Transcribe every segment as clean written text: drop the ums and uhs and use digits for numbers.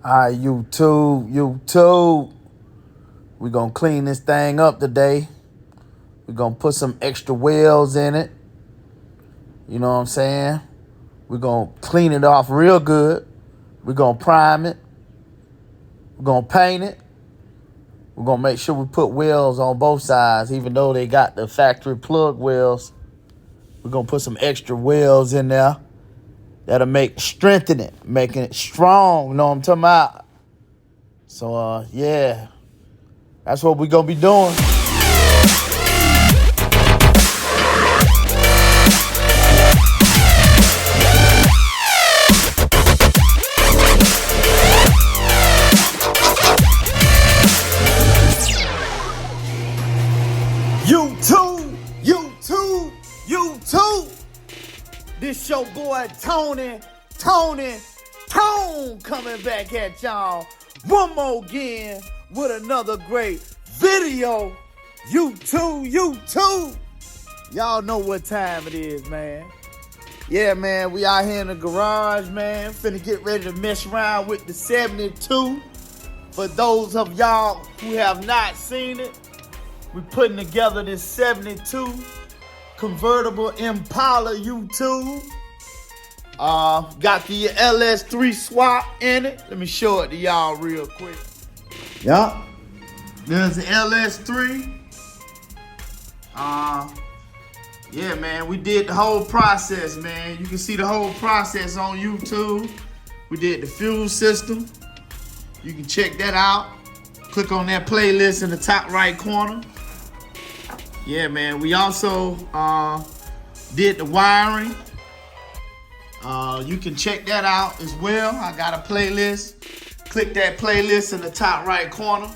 All right, YouTube. We're going to clean this thing up today. We're going to put some extra welds in it. You know what I'm saying? We're going to clean it off real good. We're going to prime it. We're going to paint it. We're going to make sure we put welds on both sides, even though they got the factory plug welds. We're going to put some extra welds in there that'll strengthen it, making it strong. You know what I'm talking about? So, yeah. That's what we're going to be doing. YouTube. This your boy Tone coming back at y'all one more again with another great video. YouTube. Y'all know what time it is, man. Yeah, man, we out here in the garage, man. Finna get ready to mess around with the 72. For those of y'all who have not seen it, we putting together this 72 Convertible Impala YouTube. Got the LS3 swap in it. Let me show it to y'all real quick. Yup. There's the LS3. Yeah, man, we did the whole process, man. You can see the whole process on YouTube. We did the fuel system. You can check that out. Click on that playlist in the top right corner. Yeah, man, we also did the wiring. You can check that out as well. I got a playlist. Click that playlist in the top right corner.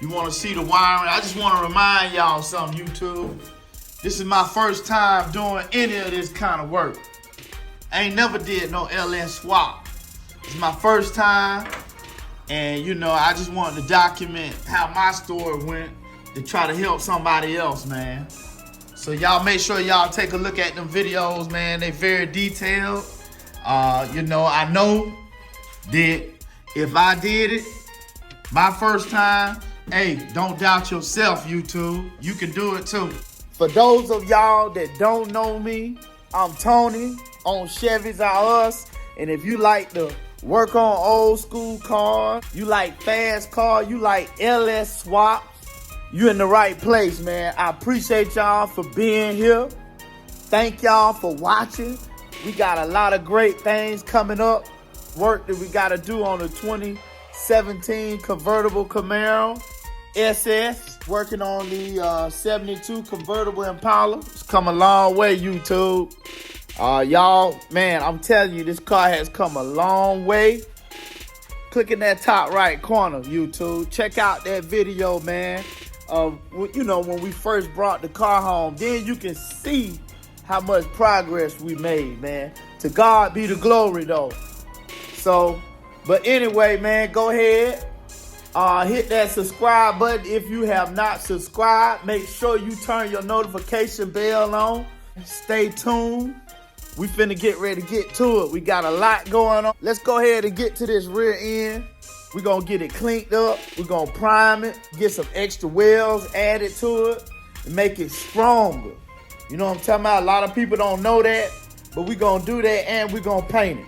You want to see the wiring. I just want to remind y'all something, YouTube. This is my first time doing any of this kind of work. I ain't never did no LS swap. It's my first time. And, you know, I just wanted to document how my story went to try to help somebody else, man. So y'all make sure y'all take a look at them videos, man. They very detailed. You know, I know that if I did it my first time, hey, don't doubt yourself, YouTube. You can do it too. For those of y'all that don't know me, I'm Tony on Chevys R Us. And if you like to work on old school cars, you like fast cars, you like LS swaps, you in the right place, man. I appreciate y'all for being here. Thank y'all for watching. We got a lot of great things coming up. Work that we got to do on the 2017 Convertible Camaro SS. Working on the 72 Convertible Impala. It's come a long way, YouTube. Y'all, man, I'm telling you, this car has come a long way. Click in that top right corner, YouTube. Check out that video, man. You know, when we first brought the car home, then you can see how much progress we made, man. To God be the glory, though. So, but anyway, man, go ahead. Hit that subscribe button if you have not subscribed. Make sure you turn your notification bell on. Stay tuned. We finna get ready to get to it. We got a lot going on. Let's go ahead and get to this rear end. We're going to get it cleaned up. We're going to prime it, get some extra welds added to it, and make it stronger. You know what I'm talking about? A lot of people don't know that, but we're going to do that and we're going to paint it.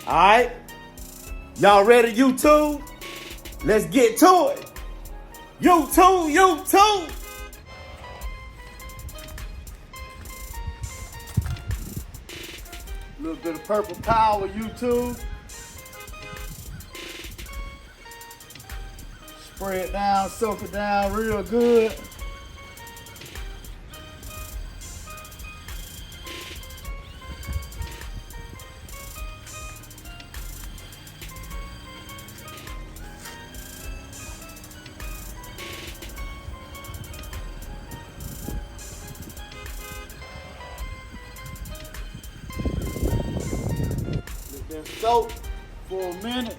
All right? Y'all ready, YouTube? Let's get to it. YouTube. A little bit of purple power, YouTube. Spray it down, soak it down real good. Let that soak for a minute.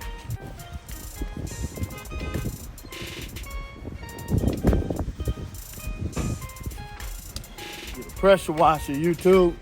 Pressure washer, YouTube.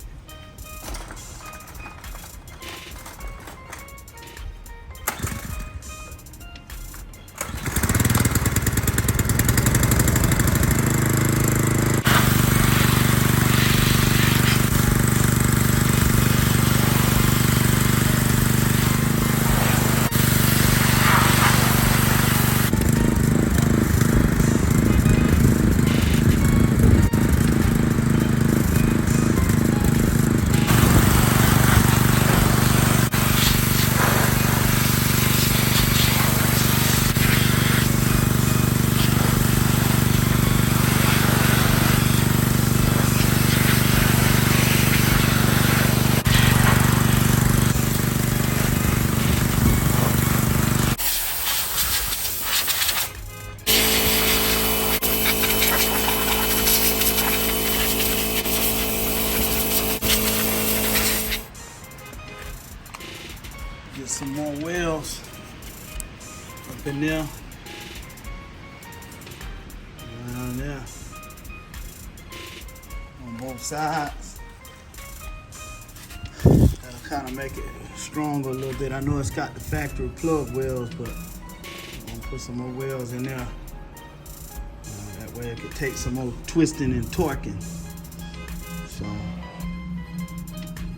Up in there. Around there. On both sides. That'll kind of make it stronger a little bit. I know it's got the factory plug welds, but I'm gonna put some more welds in there. That way it could take some more twisting and torquing. So,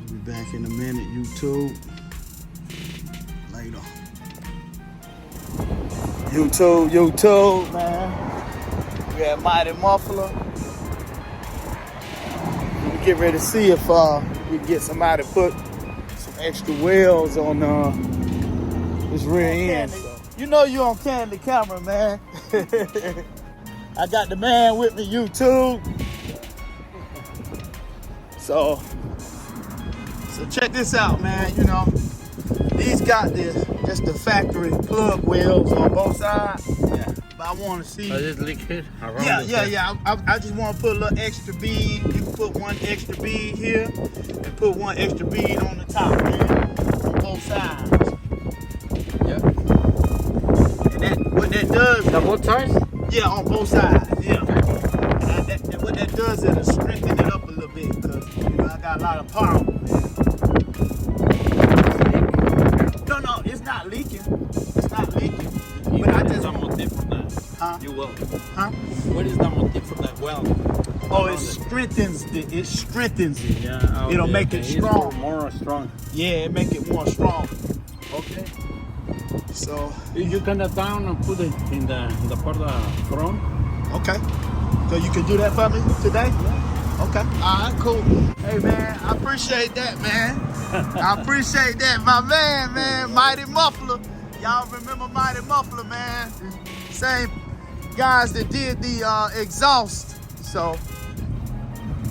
we'll be back in a minute, YouTube. Later. YouTube, man. We at Mighty Muffler. We get ready to see if we can get somebody to put some extra welds on this rear end. So. You know you on Candy Camera, man. I got the man with me, YouTube. So check this out, man. You know, these got just the factory plug welds on both sides. Yeah. But I want to see. Is it liquid around? Yeah. I just want to put a little extra bead. You can put one extra bead here and put one extra bead on the top, man, on both sides. Yeah. And what that does. The both sides? Yeah, on both sides. Yeah. And what that does is it strengthen it up a little bit because you know I got a lot of power, man. No, it's not leaking. It's not leaking. But I just the motive for that. Huh? You will. Huh? What is the motive for that weld? Oh, it strengthens it. It strengthens it. Yeah. Okay, It'll make it strong. More strong. Yeah, it make it more strong. Okay. So You can down and put it in the part of the front. okay. So you can do that for me today? Yeah. Okay. All right, cool. Hey man, I appreciate that, man. I appreciate that, my man, Mighty Muffler. Y'all remember Mighty Muffler, man? Same guys that did the exhaust. So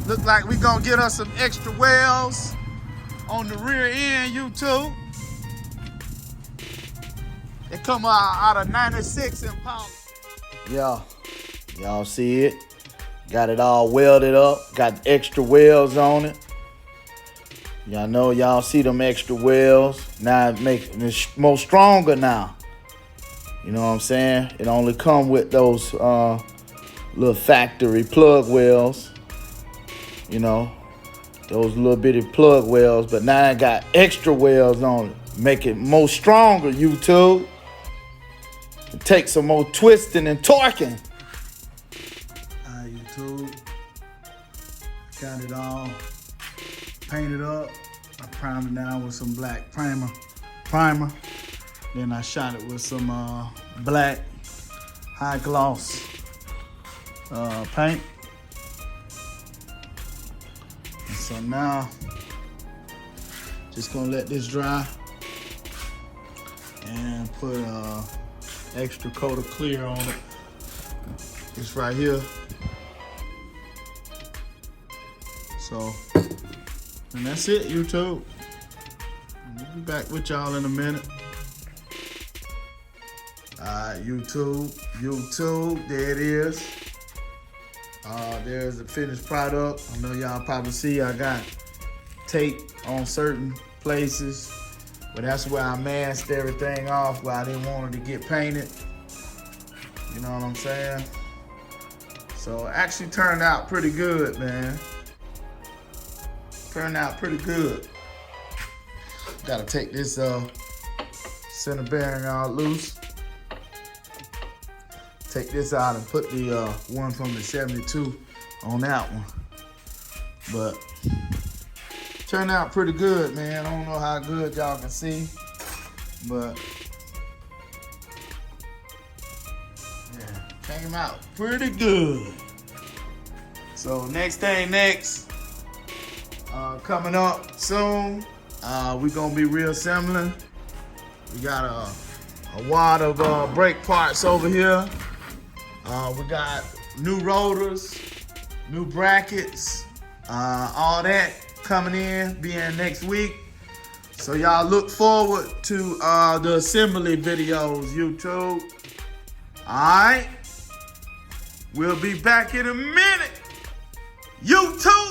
look like we gonna get us some extra welds on the rear end, YouTube. They come out of 96 Impala. Yeah, y'all see it? Got it all welded up. Got extra welds on it. Y'all know y'all see them extra welds. Now it makes it more stronger now. You know what I'm saying? It only come with those little factory plug welds. You know, those little bitty plug welds. But now I got extra welds on it. Make it more stronger, YouTube. It takes some more twisting and torquing. Alright, YouTube. Got it all painted up. I primed it down with some black primer. Then I shot it with some black high gloss paint. And so now, just gonna let this dry and put extra coat of clear on it. It's right here. So, and that's it, YouTube. We'll be back with y'all in a minute. Alright, YouTube, there it is. There's the finished product. I know y'all probably see I got tape on certain places, but that's where I masked everything off where I didn't want it to get painted. You know what I'm saying? So it actually turned out pretty good, man. Turned out pretty good. Gotta take this center bearing out loose. Take this out and put the one from the 72 on that one. But turned out pretty good, man. I don't know how good y'all can see, but yeah, came out pretty good. So next, coming up soon, we're gonna be reassembling. We got a wad of brake parts over here. We got new rotors, new brackets, all that coming in, being next week. So y'all look forward to the assembly videos, YouTube. All right, we'll be back in a minute. YouTube.